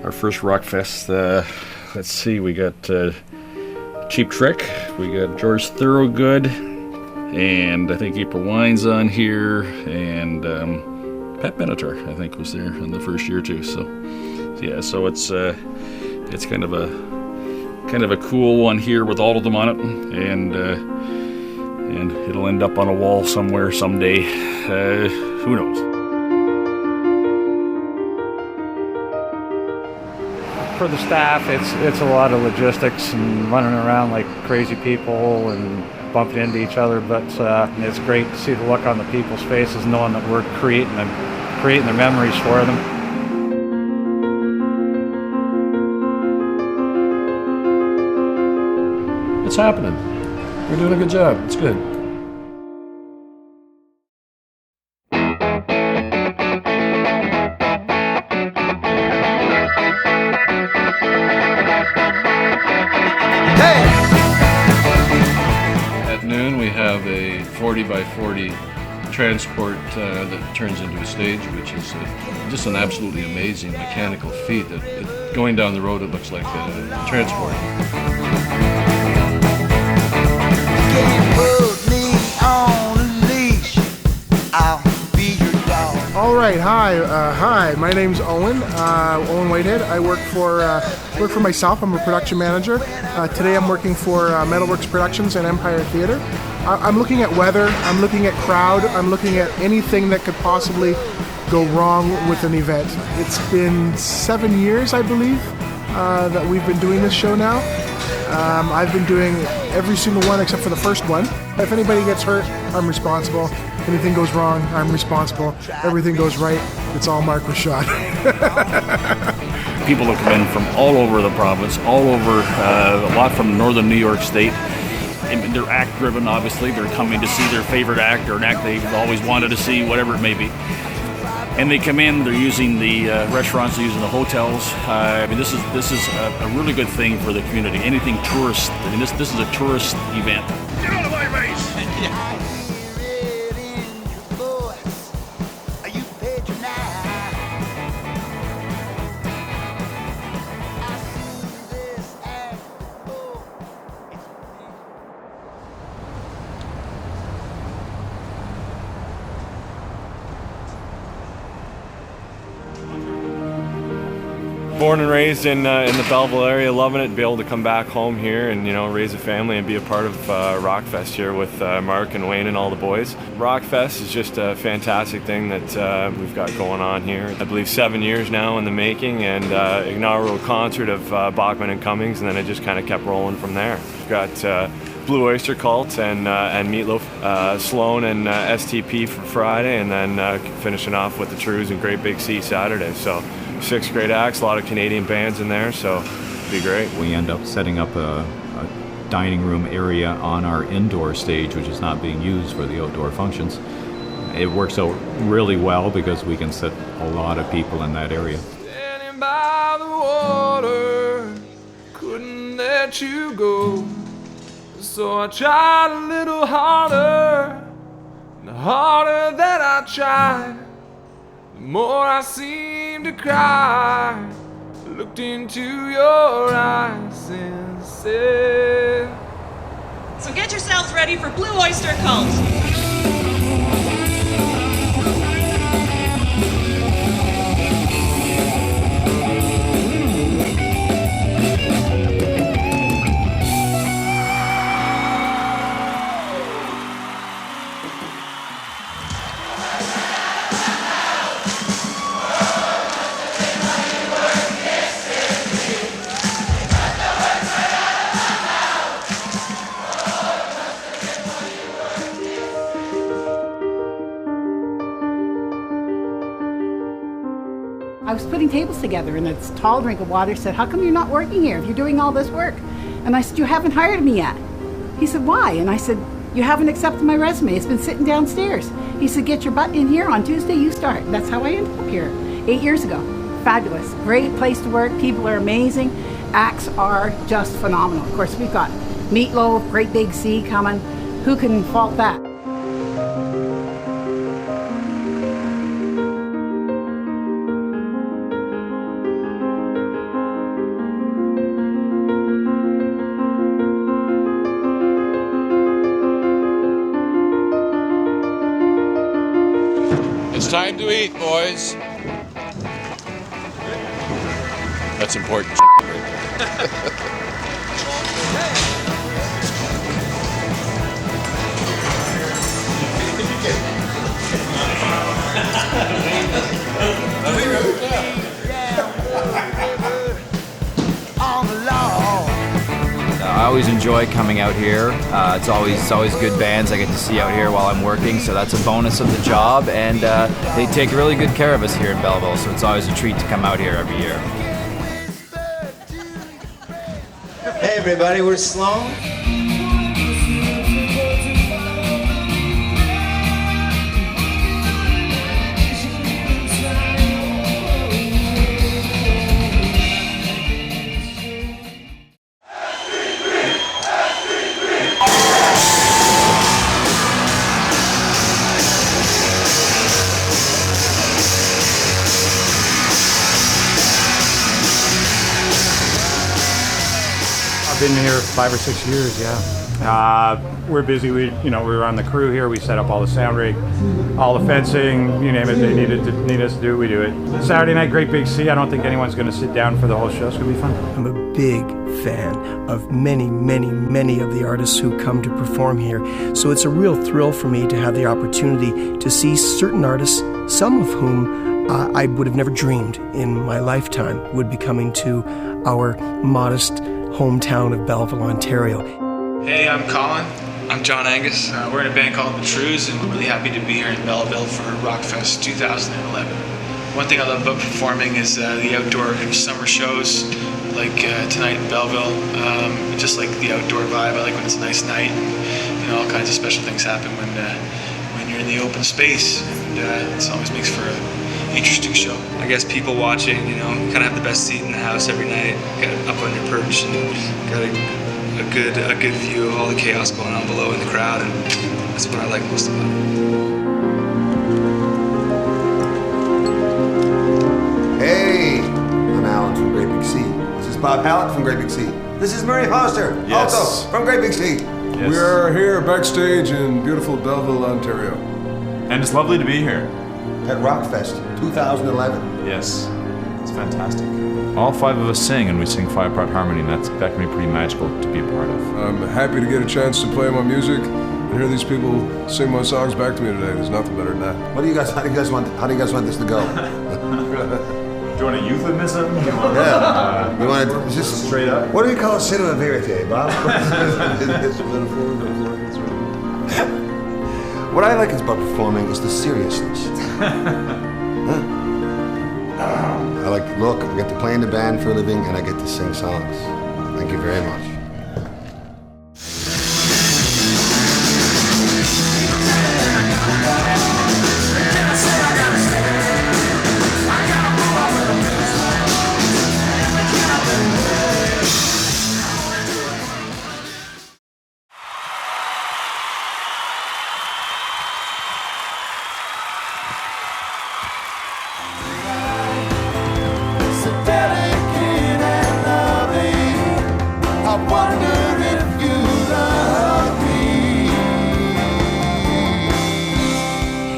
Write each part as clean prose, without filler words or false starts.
our first Rockfest. Let's see, we got Cheap Trick, we got George Thorogood, and I think April Wine's on here, and Pat Benatar, I think, was there in the first year too. So yeah, so it's kind of a cool one here with all of them on it, and it'll end up on a wall somewhere someday. Who knows? For the staff, it's a lot of logistics and running around like crazy people and bumping into each other, but it's great to see the look on the people's faces, knowing that we're creating their memories for them. It's happening. We're doing a good job. It's good. At noon, we have a 40 by 40 transport that turns into a stage, which is just an absolutely amazing mechanical feat. Going down the road, it looks like a transport. All right, hi. My name's Owen. Owen Whitehead. I work for myself. I'm a production manager. Today, I'm working for Metalworks Productions and Empire Theatre. I'm looking at weather. I'm looking at crowd. I'm looking at anything that could possibly go wrong with an event. It's been 7 years, I believe, that we've been doing this show now. I've been doing every single one except for the first one. If anybody gets hurt, I'm responsible. Anything goes wrong, I'm responsible. Everything goes right, it's all Mark Rashad. People have come in from all over the province, all over, a lot from northern New York State. And they're act driven, obviously. They're coming to see their favorite act or an act they've always wanted to see, whatever it may be. And they come in, they're using the restaurants, they're using the hotels. I mean, this is a really good thing for the community. Anything tourist, I mean, this is a tourist event. Get out of my face! Born and raised in the Belleville area, loving it, be able to come back home here and raise a family and be a part of Rockfest here with Mark and Wayne and all the boys. Rockfest is just a fantastic thing that we've got going on here. I believe 7 years now in the making, and inaugural concert of Bachman and Cummings, and then it just kind of kept rolling from there. We've got Blue Oyster Cult and Meatloaf, Sloan and STP for Friday, and then finishing off with the Trews and Great Big Sea Saturday. So 6 great acts, a lot of Canadian bands in there, so it'll be great. We end up setting up a dining room area on our indoor stage, which is not being used for the outdoor functions. It works out really well because we can sit a lot of people in that area. Standing by the water, couldn't let you go. So I tried a little harder, the harder that I tried, the more I seemed to cry. Looked into your eyes and said, so get yourselves ready for Blue Oyster Cult. I was putting tables together, and this tall drink of water said, how come you're not working here if you're doing all this work? And I said, you haven't hired me yet. He said, why? And I said, you haven't accepted my resume. It's been sitting downstairs. He said, get your butt in here on Tuesday, you start. And that's how I ended up here 8 years ago. Fabulous. Great place to work. People are amazing. Acts are just phenomenal. Of course, we've got Meatloaf, Great Big Sea coming. Who can fault that? Time to eat, boys. That's important. I always enjoy coming out here. It's always good bands I get to see out here while I'm working, so that's a bonus of the job. And they take really good care of us here in Belleville, so it's always a treat to come out here every year. Hey everybody, we're Sloan. I've been here 5 or 6 years, yeah. We're busy. We were on the crew here. We set up all the sound rig, all the fencing, you name it. They need us to do it. We do it. Saturday night, Great Big Sea. I don't think anyone's going to sit down for the whole show. It's going to be fun. I'm a big fan of many, many, many of the artists who come to perform here. So it's a real thrill for me to have the opportunity to see certain artists, some of whom I would have never dreamed in my lifetime would be coming to our modest hometown of Belleville, Ontario. Hey, I'm Colin. I'm John Angus. We're in a band called the Trews, and we're really happy to be here in Belleville for Rockfest 2011. One thing I love about performing is the outdoor summer shows, like tonight in Belleville. Just like the outdoor vibe. I like when it's a nice night, and all kinds of special things happen when you're in the open space, and it always makes for an interesting show. I guess people watching, kind of have the best seat in the house every night, get up on your perch and got a good view of all the chaos going on below in the crowd, and that's what I like most about it. Hey, I'm Alan from Great Big Sea. This is Bob Hallett from Great Big Sea. This is Murray Foster, also from Great Big Sea. Yes. We are here backstage in beautiful Belleville, Ontario. And it's lovely to be here. At Rockfest 2011. Yes, it's fantastic. All 5 of us sing, and we sing 5-part harmony, and that can be pretty magical to be a part of. I'm happy to get a chance to play my music and hear these people sing my songs back to me today. There's nothing better than that. How do you guys want this to go? Do you want a euphemism? Yeah. You want to just straight up? What do you call cinema verite, Bob? What I like about performing is the seriousness. I like to look, I get to play in the band for a living, and I get to sing songs. Thank you very much.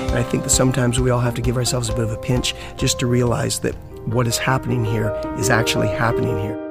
And I think that sometimes we all have to give ourselves a bit of a pinch just to realize that what is happening here is actually happening here.